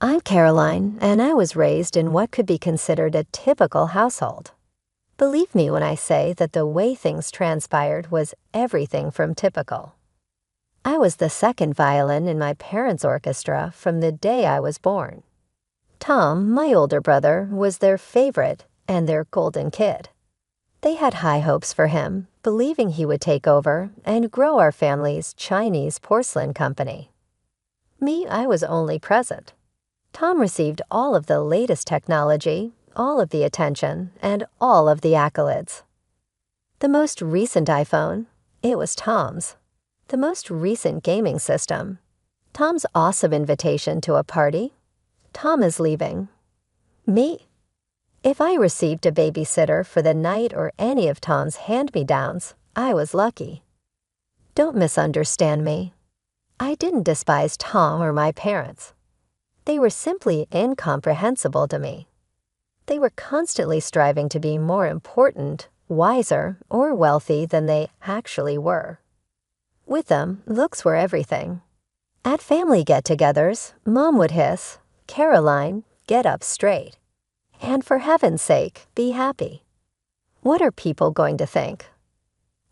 I'm Caroline, and I was raised in what could be considered a typical household. Believe me when I say that the way things transpired was everything from typical. I was the second violin in my parents' orchestra from the day I was born. Tom, my older brother, was their favorite and their golden kid. They had high hopes for him, believing he would take over and grow our family's Chinese porcelain company. Me, I was only present. Tom received all of the latest technology, all of the attention, and all of the accolades. The most recent iPhone, it was Tom's. The most recent gaming system, Tom's awesome invitation to a party, Tom is leaving. Me? If I received a babysitter for the night or any of Tom's hand-me-downs, I was lucky. Don't misunderstand me. I didn't despise Tom or my parents. They were simply incomprehensible to me. They were constantly striving to be more important, wiser, or wealthy than they actually were. With them, looks were everything. At family get-togethers, Mom would hiss, "Caroline, get up straight. And for heaven's sake, be happy." What are people going to think?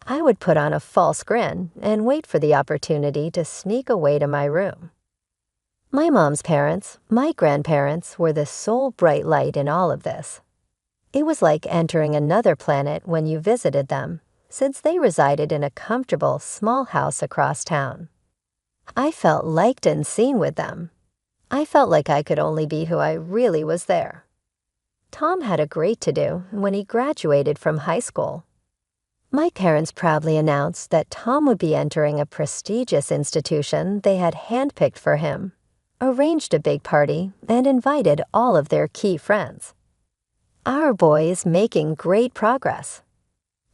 I would put on a false grin and wait for the opportunity to sneak away to my room. My mom's parents, my grandparents, were the sole bright light in all of this. It was like entering another planet when you visited them, since they resided in a comfortable, small house across town. I felt liked and seen with them. I felt like I could only be who I really was there. Tom had a great to-do when he graduated from high school. My parents proudly announced that Tom would be entering a prestigious institution they had handpicked for him, arranged a big party, and invited all of their key friends. Our boy is making great progress.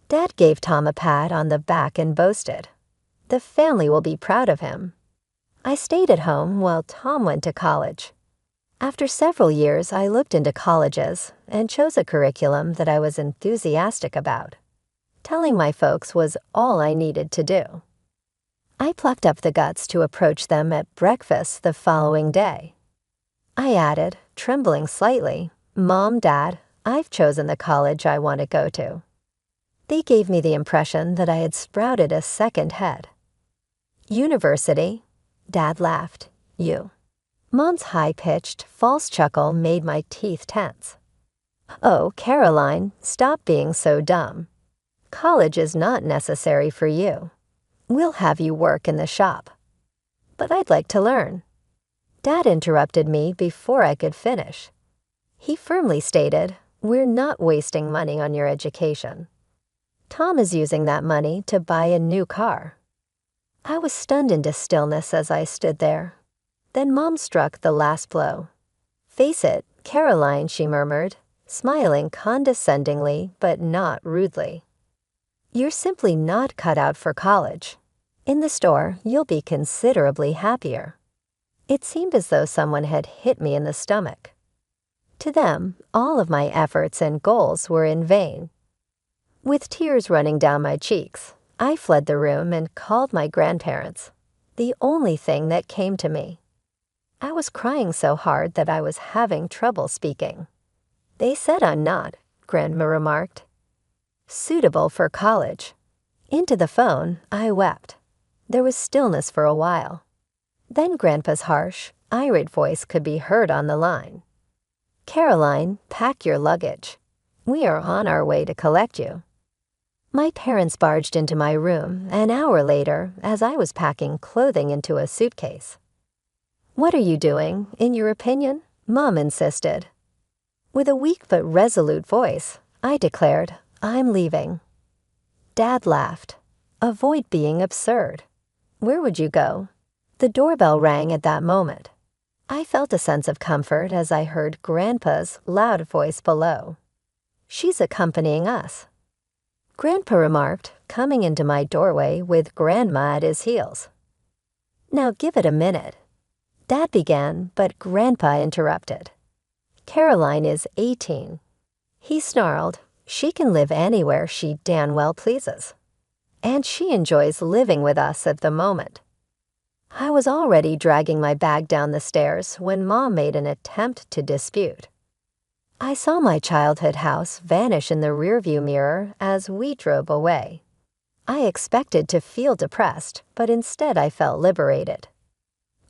Dad gave Tom a pat on the back and boasted, "The family will be proud of him." I stayed at home while Tom went to college. After several years, I looked into colleges and chose a curriculum that I was enthusiastic about. Telling my folks was all I needed to do. I plucked up the guts to approach them at breakfast the following day. I added, trembling slightly, "Mom, Dad, I've chosen the college I want to go to." They gave me the impression that I had sprouted a second head. "University?" Dad laughed. "You." Mom's high-pitched, false chuckle made my teeth tense. "Oh, Caroline, stop being so dumb. College is not necessary for you. We'll have you work in the shop." "But I'd like to learn." Dad interrupted me before I could finish. He firmly stated, "We're not wasting money on your education. Tom is using that money to buy a new car." I was stunned into stillness as I stood there. Then Mom struck the last blow. "Face it, Caroline," she murmured, smiling condescendingly but not rudely. "You're simply not cut out for college. In the store, you'll be considerably happier." It seemed as though someone had hit me in the stomach. To them, all of my efforts and goals were in vain. With tears running down my cheeks, I fled the room and called my grandparents, the only thing that came to me. I was crying so hard that I was having trouble speaking. "They said I'm not," Grandma remarked. "Suitable for college." Into the phone, I wept. There was stillness for a while. Then Grandpa's harsh, irate voice could be heard on the line. "Caroline, pack your luggage. We are on our way to collect you." My parents barged into my room an hour later as I was packing clothing into a suitcase. "What are you doing, in your opinion?" Mom insisted. With a weak but resolute voice, I declared, "I'm leaving." Dad laughed. "Avoid being absurd. Where would you go?" The doorbell rang at that moment. I felt a sense of comfort as I heard Grandpa's loud voice below. "She's accompanying us." Grandpa remarked, coming into my doorway with Grandma at his heels. "Now give it a minute." Dad began, but Grandpa interrupted. "Caroline is 18. He snarled, "She can live anywhere she damn well pleases. And she enjoys living with us at the moment." I was already dragging my bag down the stairs when Mom made an attempt to dispute. I saw my childhood house vanish in the rearview mirror as we drove away. I expected to feel depressed, but instead I felt liberated.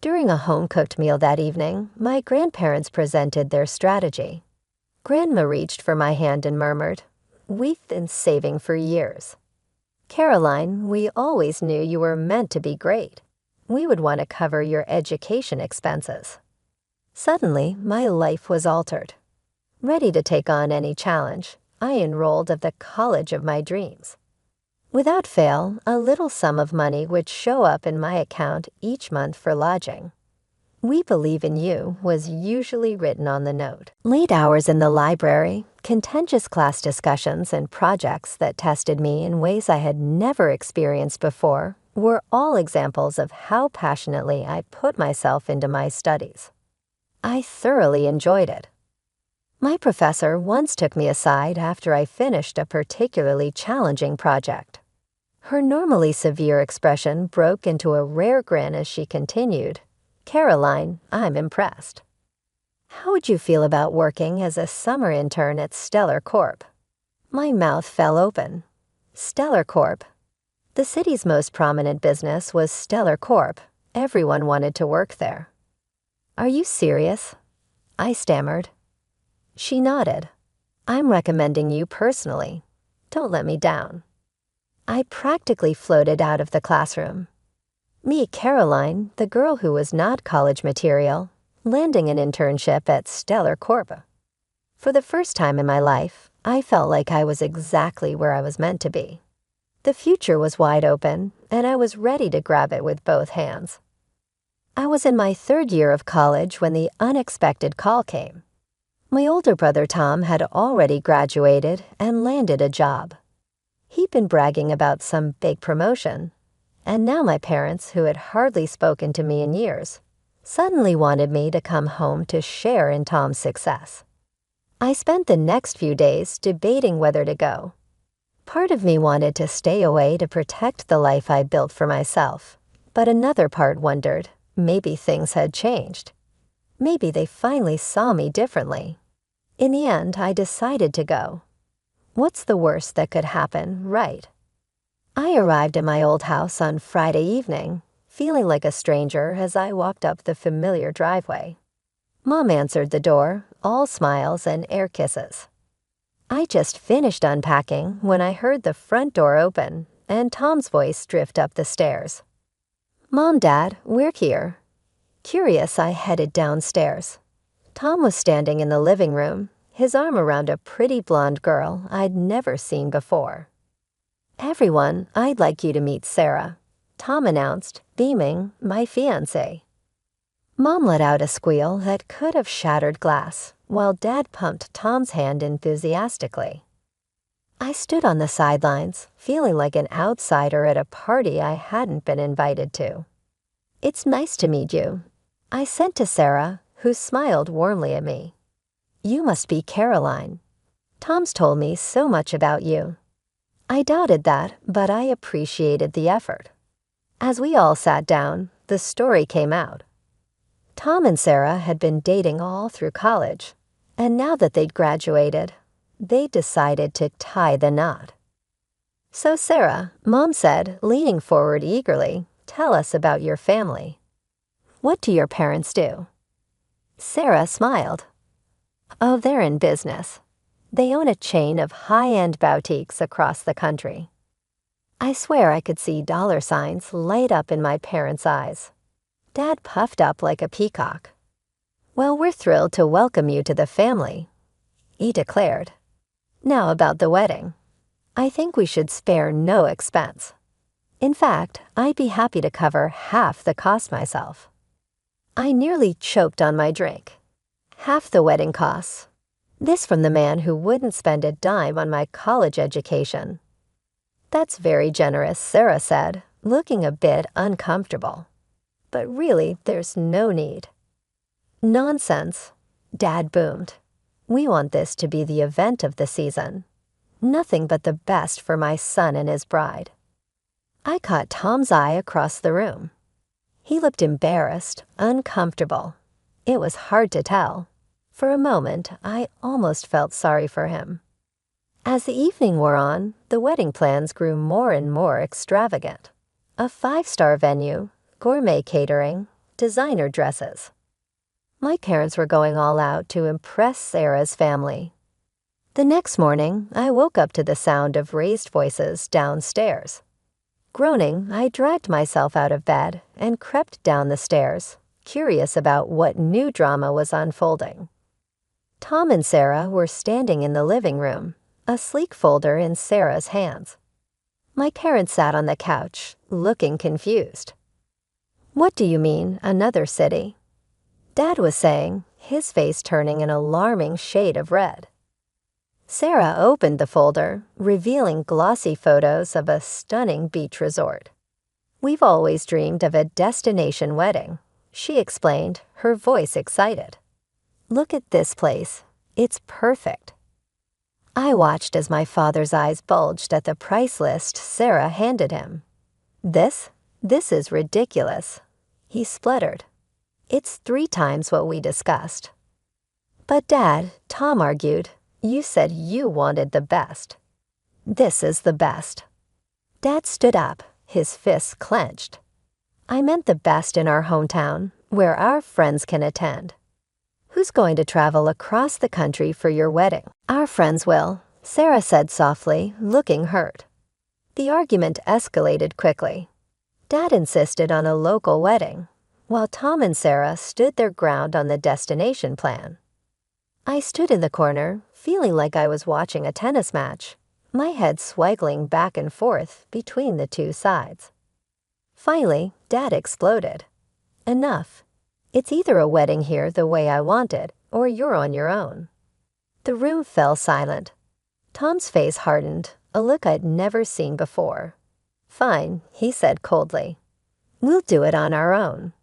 During a home-cooked meal that evening, my grandparents presented their strategy. Grandma reached for my hand and murmured, "We've been saving for years. Caroline, we always knew you were meant to be great. We would want to cover your education expenses." Suddenly, my life was altered. Ready to take on any challenge, I enrolled at the college of my dreams. Without fail, a little sum of money would show up in my account each month for lodging. "We believe in you" was usually written on the note. Late hours in the library, contentious class discussions, and projects that tested me in ways I had never experienced before were all examples of how passionately I put myself into my studies. I thoroughly enjoyed it. My professor once took me aside after I finished a particularly challenging project. Her normally severe expression broke into a rare grin as she continued, "Caroline, I'm impressed. How would you feel about working as a summer intern at Stellar Corp?" My mouth fell open. Stellar Corp. The city's most prominent business was Stellar Corp. Everyone wanted to work there. "Are you serious?" I stammered. She nodded. "I'm recommending you personally. Don't let me down." I practically floated out of the classroom. Meet Caroline, the girl who was not college material, landing an internship at Stellar Corp. For the first time in my life, I felt like I was exactly where I was meant to be. The future was wide open, and I was ready to grab it with both hands. I was in my third year of college when the unexpected call came. My older brother Tom had already graduated and landed a job. He'd been bragging about some big promotion, and now my parents, who had hardly spoken to me in years, suddenly wanted me to come home to share in Tom's success. I spent the next few days debating whether to go. Part of me wanted to stay away to protect the life I built for myself, but another part wondered, maybe things had changed. Maybe they finally saw me differently. In the end, I decided to go. What's the worst that could happen, right? I arrived at my old house on Friday evening, feeling like a stranger as I walked up the familiar driveway. Mom answered the door, all smiles and air kisses. I just finished unpacking when I heard the front door open and Tom's voice drift up the stairs. "Mom, Dad, we're here." Curious, I headed downstairs. Tom was standing in the living room, his arm around a pretty blonde girl I'd never seen before. "Everyone, I'd like you to meet Sarah," Tom announced, beaming, my fiancée. Mom let out a squeal that could have shattered glass, while Dad pumped Tom's hand enthusiastically. I stood on the sidelines, feeling like an outsider at a party I hadn't been invited to. "It's nice to meet you," I said to Sarah, who smiled warmly at me. "You must be Caroline. Tom's told me so much about you." I doubted that, but I appreciated the effort. As we all sat down, the story came out. Tom and Sarah had been dating all through college, and now that they'd graduated, they decided to tie the knot. "So Sarah," Mom said, leaning forward eagerly, "tell us about your family. What do your parents do?" Sarah smiled. "Oh, they're in business. They own a chain of high-end boutiques across the country." I swear I could see dollar signs light up in my parents' eyes. Dad puffed up like a peacock. "Well, we're thrilled to welcome you to the family," he declared. "Now about the wedding. I think we should spare no expense. In fact, I'd be happy to cover half the cost myself." I nearly choked on my drink. Half the wedding costs. This from the man who wouldn't spend a dime on my college education. "That's very generous," Sarah said, looking a bit uncomfortable. "But really, there's no need." "Nonsense," Dad boomed. "We want this to be the event of the season. Nothing but the best for my son and his bride." I caught Tom's eye across the room. He looked embarrassed, uncomfortable. It was hard to tell. For a moment, I almost felt sorry for him. As the evening wore on, the wedding plans grew more and more extravagant. A 5-star venue, gourmet catering, designer dresses. My parents were going all out to impress Sarah's family. The next morning, I woke up to the sound of raised voices downstairs. Groaning, I dragged myself out of bed and crept down the stairs, curious about what new drama was unfolding. Tom and Sarah were standing in the living room, a sleek folder in Sarah's hands. My parents sat on the couch, looking confused. "What do you mean, another city?" Dad was saying, his face turning an alarming shade of red. Sarah opened the folder, revealing glossy photos of a stunning beach resort. "We've always dreamed of a destination wedding," she explained, her voice excited. "Look at this place. It's perfect." I watched as my father's eyes bulged at the price list Sarah handed him. This is ridiculous," he spluttered. "It's 3 times what we discussed." "But Dad," Tom argued, "you said you wanted the best." "This is the best." Dad stood up, his fists clenched. "I meant the best in our hometown, where our friends can attend. Who's going to travel across the country for your wedding?" "Our friends will," Sarah said softly, looking hurt. The argument escalated quickly. Dad insisted on a local wedding, while Tom and Sarah stood their ground on the destination plan. I stood in the corner, feeling like I was watching a tennis match, my head swaggling back and forth between the 2 sides. Finally, Dad exploded. "Enough. It's either a wedding here the way I want it, or you're on your own." The room fell silent. Tom's face hardened, a look I'd never seen before. "Fine," he said coldly. "We'll do it on our own."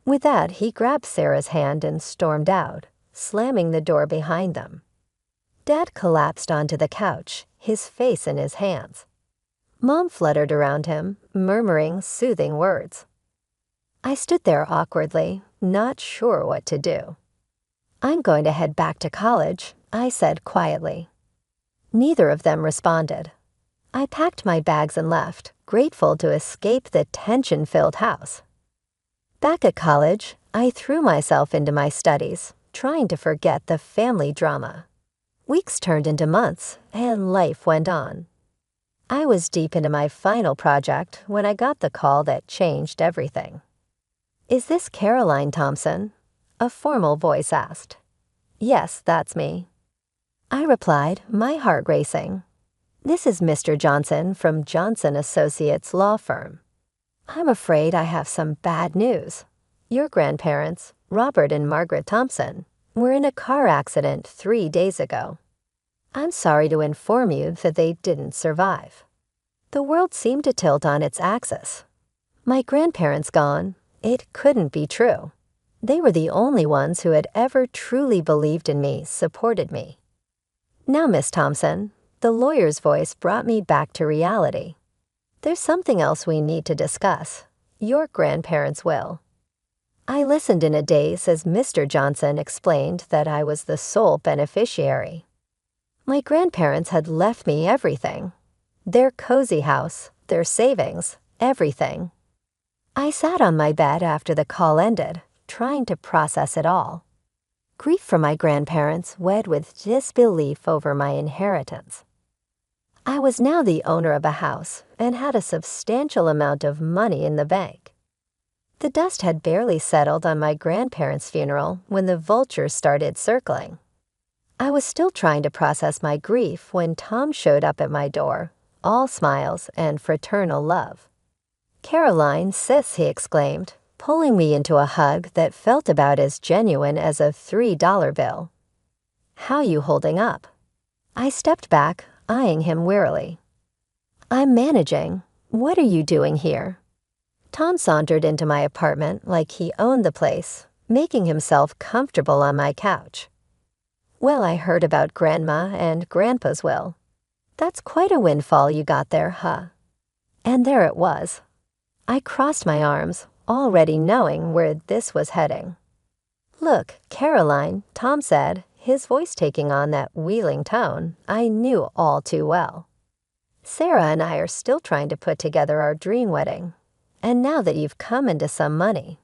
With that, he grabbed Sarah's hand and stormed out, slamming the door behind them. Dad collapsed onto the couch, his face in his hands. Mom fluttered around him, murmuring soothing words. I stood there awkwardly, not sure what to do. "I'm going to head back to college," I said quietly. Neither of them responded. I packed my bags and left, grateful to escape the tension-filled house. Back at college, I threw myself into my studies, trying to forget the family drama. Weeks turned into months, and life went on. I was deep into my final project when I got the call that changed everything. "Is this Caroline Thompson?" a formal voice asked. "Yes, that's me." I replied, my heart racing. "This is Mr. Johnson from Johnson Associates Law Firm. I'm afraid I have some bad news. Your grandparents, Robert and Margaret Thompson, were in a car accident 3 days ago. I'm sorry to inform you that they didn't survive." The world seemed to tilt on its axis. My grandparents gone, it couldn't be true. They were the only ones who had ever truly believed in me, supported me. "Now, Miss Thompson," the lawyer's voice brought me back to reality. "There's something else we need to discuss. Your grandparents' will." I listened in a daze as Mr. Johnson explained that I was the sole beneficiary. My grandparents had left me everything. Their cozy house, their savings, everything. I sat on my bed after the call ended, trying to process it all. Grief for my grandparents wed with disbelief over my inheritance. I was now the owner of a house and had a substantial amount of money in the bank. The dust had barely settled on my grandparents' funeral when the vultures started circling. I was still trying to process my grief when Tom showed up at my door, all smiles and fraternal love. "Caroline, sis," he exclaimed, pulling me into a hug that felt about as genuine as a $3 bill. "How you holding up?" I stepped back, eyeing him wearily. "I'm managing. What are you doing here?" Tom sauntered into my apartment like he owned the place, making himself comfortable on my couch. "Well, I heard about Grandma and Grandpa's will. That's quite a windfall you got there, huh?" And there it was. I crossed my arms, already knowing where this was heading. "Look, Caroline," Tom said, his voice taking on that wheedling tone I knew all too well. "Sarah and I are still trying to put together our dream wedding. And now that you've come into some money—"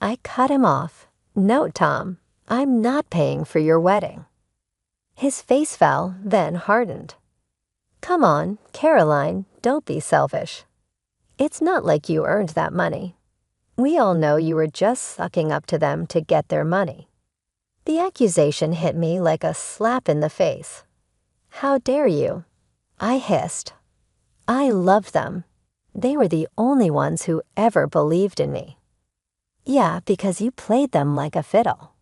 I cut him off. "No, Tom, I'm not paying for your wedding." His face fell, then hardened. "Come on, Caroline, don't be selfish. It's not like you earned that money. We all know you were just sucking up to them to get their money." The accusation hit me like a slap in the face. "How dare you?" I hissed. "I loved them. They were the only ones who ever believed in me." "Yeah, because you played them like a fiddle."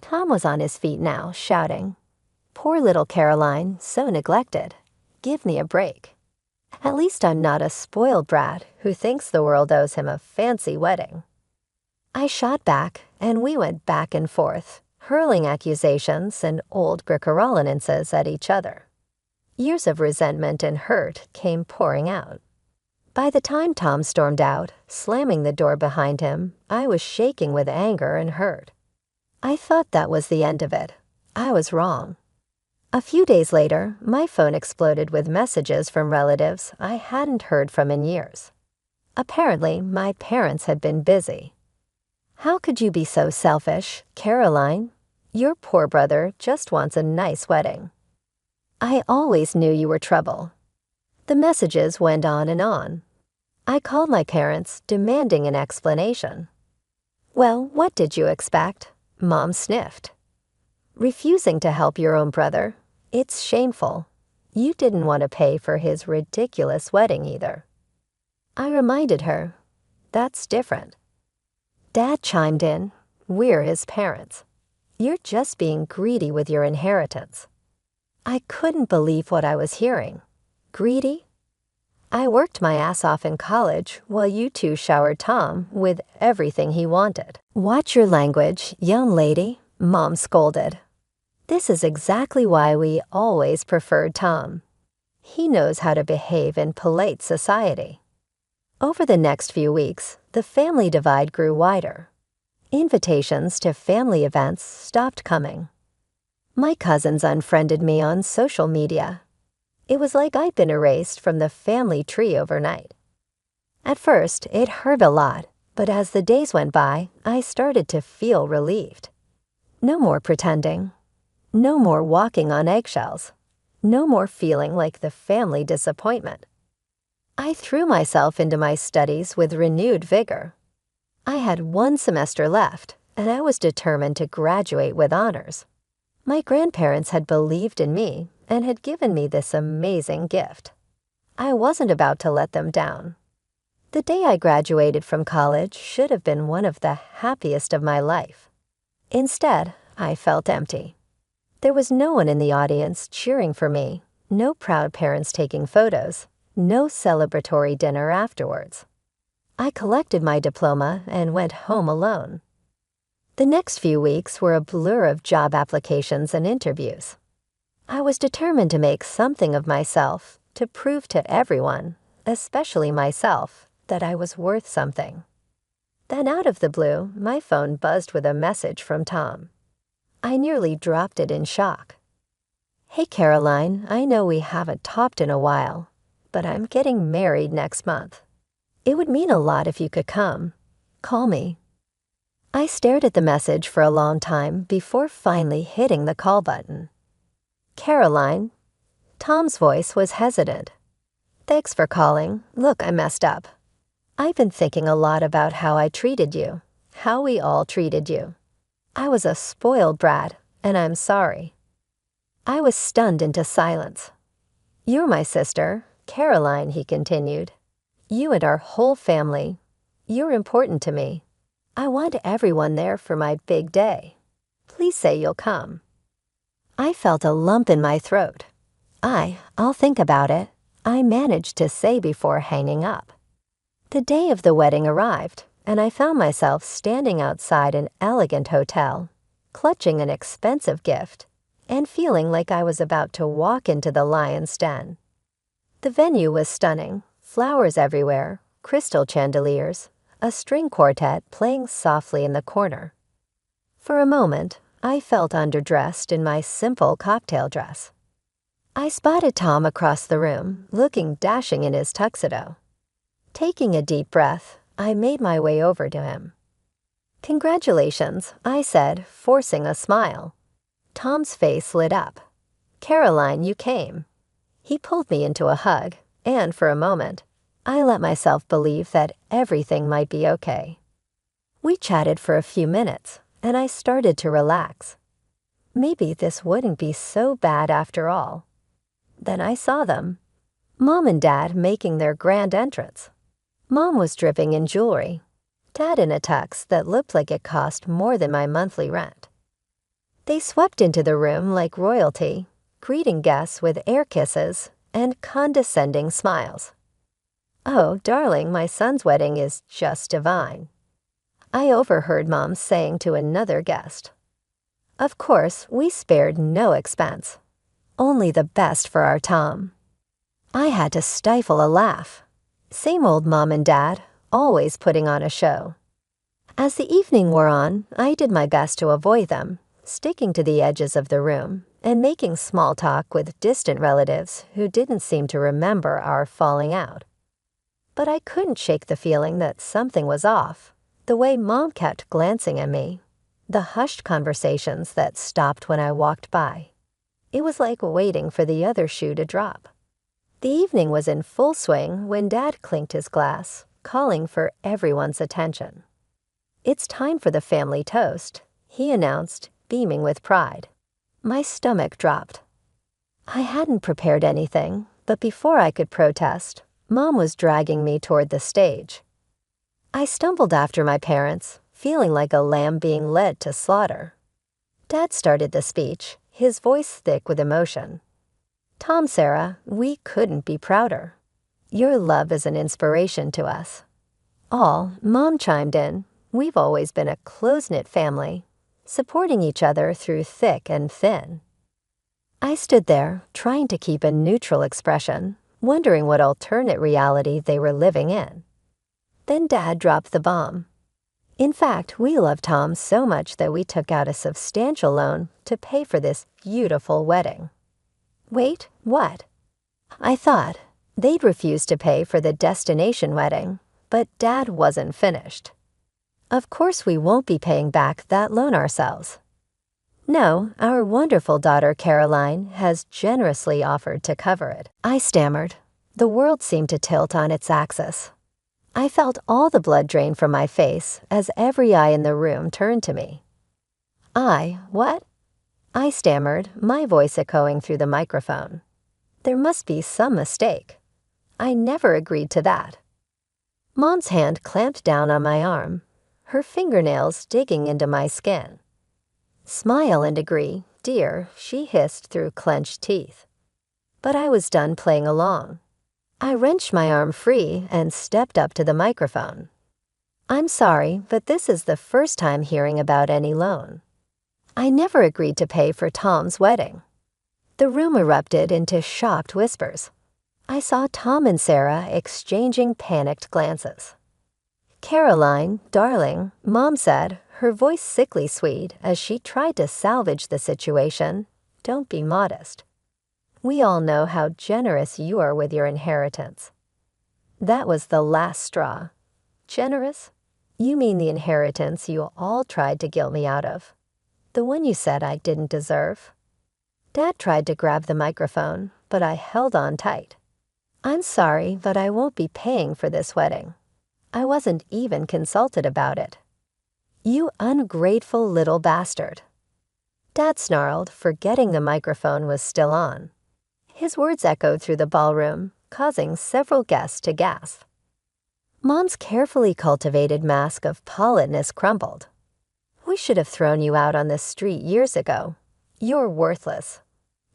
Tom was on his feet now, shouting, "Poor little Caroline, so neglected. Give me a break. At least I'm not a spoiled brat who thinks the world owes him a fancy wedding." I shot back, and we went back and forth, hurling accusations and old Greco-Romanenses at each other. Years of resentment and hurt came pouring out. By the time Tom stormed out, slamming the door behind him, I was shaking with anger and hurt. I thought that was the end of it. I was wrong. A few days later, my phone exploded with messages from relatives I hadn't heard from in years. Apparently, my parents had been busy. "How could you be so selfish, Caroline? Your poor brother just wants a nice wedding. I always knew you were trouble." The messages went on and on. I called my parents, demanding an explanation. "Well, what did you expect?" Mom sniffed. "Refusing to help your own brother. It's shameful. You didn't want to pay for his ridiculous wedding either." I reminded her, "That's different." Dad chimed in, "We're his parents. You're just being greedy with your inheritance." I couldn't believe what I was hearing. Greedy? I worked my ass off in college while you two showered Tom with everything he wanted. "Watch your language, young lady," Mom scolded. "This is exactly why we always preferred Tom. He knows how to behave in polite society." Over the next few weeks, the family divide grew wider. Invitations to family events stopped coming. My cousins unfriended me on social media. It was like I'd been erased from the family tree overnight. At first, it hurt a lot, but as the days went by, I started to feel relieved. No more pretending. No more walking on eggshells. No more feeling like the family disappointment. I threw myself into my studies with renewed vigor. I had 1 semester left, and I was determined to graduate with honors. My grandparents had believed in me and had given me this amazing gift. I wasn't about to let them down. The day I graduated from college should have been one of the happiest of my life. Instead, I felt empty. There was no one in the audience cheering for me, no proud parents taking photos, no celebratory dinner afterwards. I collected my diploma and went home alone. The next few weeks were a blur of job applications and interviews. I was determined to make something of myself, to prove to everyone, especially myself, that I was worth something. Then out of the blue, my phone buzzed with a message from Tom. I nearly dropped it in shock. "Hey Caroline, I know we haven't talked in a while, but I'm getting married next month. It would mean a lot if you could come. Call me." I stared at the message for a long time before finally hitting the call button. "Caroline." Tom's voice was hesitant. "Thanks for calling. Look, I messed up. I've been thinking a lot about how I treated you, how we all treated you. I was a spoiled brat, and I'm sorry." I was stunned into silence. "You're my sister, Caroline," he continued. "You and our whole family. You're important to me. I want everyone there for my big day. Please say you'll come." I felt a lump in my throat. "I'll think about it," I managed to say before hanging up. The day of the wedding arrived, and I found myself standing outside an elegant hotel, clutching an expensive gift, and feeling like I was about to walk into the lion's den. The venue was stunning, flowers everywhere, crystal chandeliers, a string quartet playing softly in the corner. For a moment, I felt underdressed in my simple cocktail dress. I spotted Tom across the room, looking dashing in his tuxedo. Taking a deep breath, I made my way over to him. "Congratulations," I said, forcing a smile. Tom's face lit up. "Caroline, you came." He pulled me into a hug, and for a moment, I let myself believe that everything might be okay. We chatted for a few minutes, and I started to relax. Maybe this wouldn't be so bad after all. Then I saw them. Mom and Dad making their grand entrance. Mom was dripping in jewelry. Dad in a tux that looked like it cost more than my monthly rent. They swept into the room like royalty, greeting guests with air kisses and condescending smiles. "Oh, darling, my son's wedding is just divine," I overheard Mom saying to another guest. Of course, we spared no expense. Only the best for our Tom. I had to stifle a laugh. Same old Mom and Dad, always putting on a show. As the evening wore on, I did my best to avoid them, sticking to the edges of the room and making small talk with distant relatives who didn't seem to remember our falling out. But I couldn't shake the feeling that something was off, the way Mom kept glancing at me, the hushed conversations that stopped when I walked by. It was like waiting for the other shoe to drop. The evening was in full swing when Dad clinked his glass, calling for everyone's attention. "It's time for the family toast," he announced, beaming with pride. My stomach dropped. I hadn't prepared anything, but before I could protest, Mom was dragging me toward the stage. I stumbled after my parents, feeling like a lamb being led to slaughter. Dad started the speech, his voice thick with emotion. "Tom, Sarah, we couldn't be prouder. Your love is an inspiration to us." Mom chimed in. "We've always been a close-knit family, supporting each other through thick and thin." I stood there, trying to keep a neutral expression, wondering what alternate reality they were living in. Then Dad dropped the bomb. "In fact, we love Tom so much that we took out a substantial loan to pay for this beautiful wedding." Wait, what? I thought they'd refused to pay for the destination wedding, but Dad wasn't finished. "Of course we won't be paying back that loan ourselves. No, our wonderful daughter Caroline has generously offered to cover it." I stammered. The world seemed to tilt on its axis. I felt all the blood drain from my face as every eye in the room turned to me. What? I stammered, my voice echoing through the microphone. There must be some mistake. I never agreed to that. Mom's hand clamped down on my arm, her fingernails digging into my skin. "Smile and agree, dear," she hissed through clenched teeth. But I was done playing along. I wrenched my arm free and stepped up to the microphone. "I'm sorry, but this is the first time hearing about any loan. I never agreed to pay for Tom's wedding." The room erupted into shocked whispers. I saw Tom and Sarah exchanging panicked glances. "Caroline, darling," Mom said, her voice sickly sweet as she tried to salvage the situation, "don't be modest. We all know how generous you are with your inheritance." That was the last straw. Generous? You mean the inheritance you all tried to guilt me out of? The one you said I didn't deserve? Dad tried to grab the microphone, but I held on tight. "I'm sorry, but I won't be paying for this wedding. I wasn't even consulted about it." "You ungrateful little bastard." Dad snarled, forgetting the microphone was still on. His words echoed through the ballroom, causing several guests to gasp. Mom's carefully cultivated mask of politeness crumbled. "We should have thrown you out on the street years ago. You're worthless.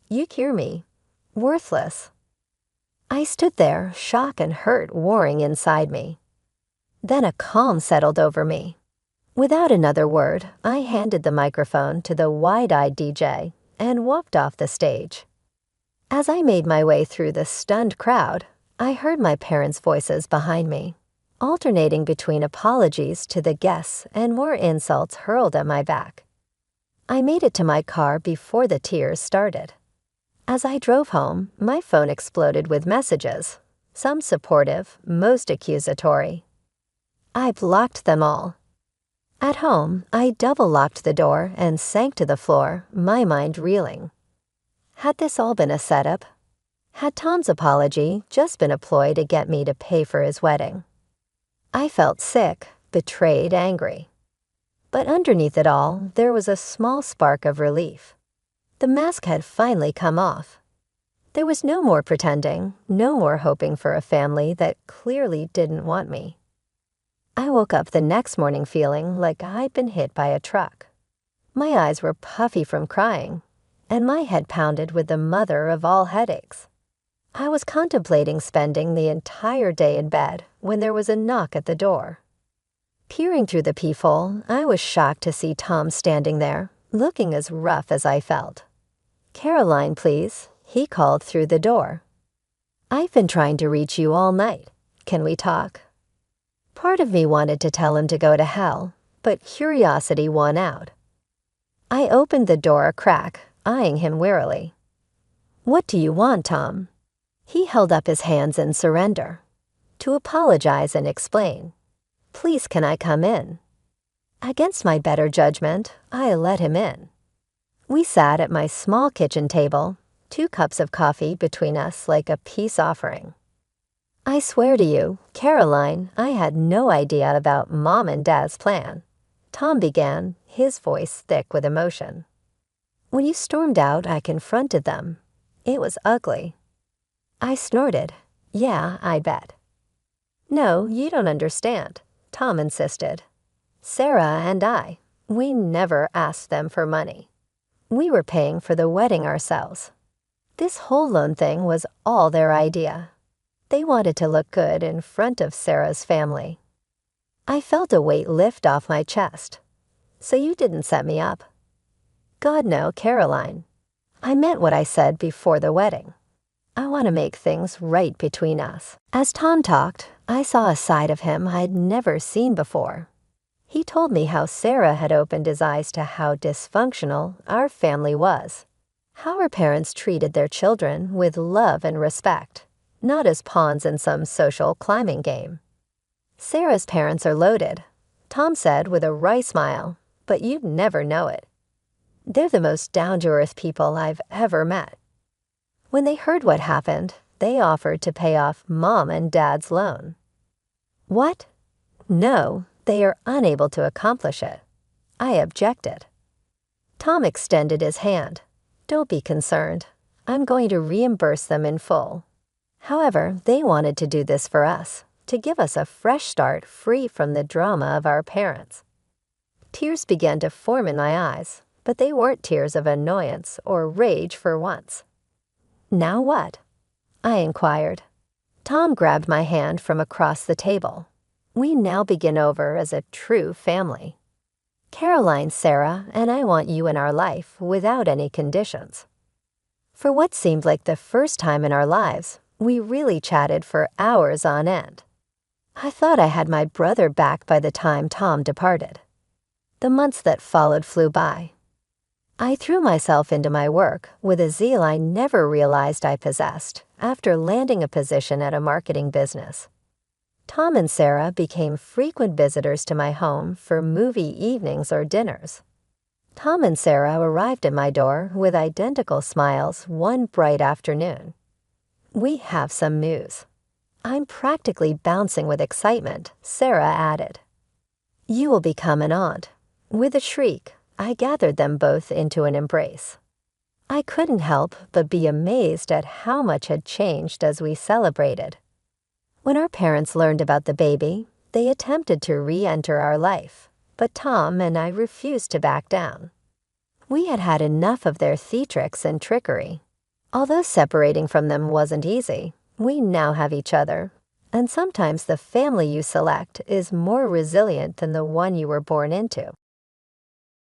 You hear me? Worthless." I stood there, shock and hurt warring inside me. Then a calm settled over me. Without another word, I handed the microphone to the wide-eyed DJ and walked off the stage. As I made my way through the stunned crowd, I heard my parents' voices behind me. alternating between apologies to the guests and more insults hurled at my back. I made it to my car before the tears started. As I drove home, my phone exploded with messages, some supportive, most accusatory. I blocked them all. At home, I double-locked the door and sank to the floor, my mind reeling. Had this all been a setup? Had Tom's apology just been a ploy to get me to pay for his wedding? I felt sick, betrayed, angry. But underneath it all, there was a small spark of relief. The mask had finally come off. There was no more pretending, no more hoping for a family that clearly didn't want me. I woke up the next morning feeling like I'd been hit by a truck. My eyes were puffy from crying, and my head pounded with the mother of all headaches. I was contemplating spending the entire day in bed when there was a knock at the door. Peering through the peephole, I was shocked to see Tom standing there, looking as rough as I felt. "Caroline, please," he called through the door. "I've been trying to reach you all night. Can we talk?" Part of me wanted to tell him to go to hell, but curiosity won out. I opened the door a crack, eyeing him warily. "What do you want, Tom?" He held up his hands in surrender. To apologize and explain. "Please, can I come in?" Against my better judgment, I let him in. We sat at my small kitchen table, 2 cups of coffee between us like a peace offering. "I swear to you, Caroline, I had no idea about Mom and Dad's plan," Tom began, his voice thick with emotion. "When you stormed out, I confronted them. It was ugly." I snorted. "Yeah, I bet." "No, you don't understand," Tom insisted. "Sarah and I, we never asked them for money. We were paying for the wedding ourselves. This whole loan thing was all their idea. They wanted to look good in front of Sarah's family." I felt a weight lift off my chest. "So you didn't set me up?" "God, no, Caroline. I meant what I said before the wedding. I want to make things right between us." As Tom talked, I saw a side of him I'd never seen before. He told me how Sarah had opened his eyes to how dysfunctional our family was, how her parents treated their children with love and respect, not as pawns in some social climbing game. "Sarah's parents are loaded," Tom said with a wry smile, "but you'd never know it. They're the most down-to-earth people I've ever met. When they heard what happened, they offered to pay off Mom and Dad's loan." "What?" "No, they are unable to accomplish it." I objected. Tom extended his hand. "Don't be concerned. I'm going to reimburse them in full. However, they wanted to do this for us, to give us a fresh start free from the drama of our parents." Tears began to form in my eyes, but they weren't tears of annoyance or rage for once. "Now what?" I inquired. Tom grabbed my hand from across the table. "We now begin over as a true family. Caroline, Sarah, and I want you in our life without any conditions." For what seemed like the first time in our lives, we really chatted for hours on end. I thought I had my brother back by the time Tom departed. The months that followed flew by. I threw myself into my work with a zeal I never realized I possessed after landing a position at a marketing business. Tom and Sarah became frequent visitors to my home for movie evenings or dinners. Tom and Sarah arrived at my door with identical smiles one bright afternoon. "We have some news." I'm practically bouncing with excitement, Sarah added. "You will become an aunt." With a shriek, I gathered them both into an embrace. I couldn't help but be amazed at how much had changed as we celebrated. When our parents learned about the baby, they attempted to re-enter our life, but Tom and I refused to back down. We had had enough of their theatrics and trickery. Although separating from them wasn't easy, we now have each other, and sometimes the family you select is more resilient than the one you were born into.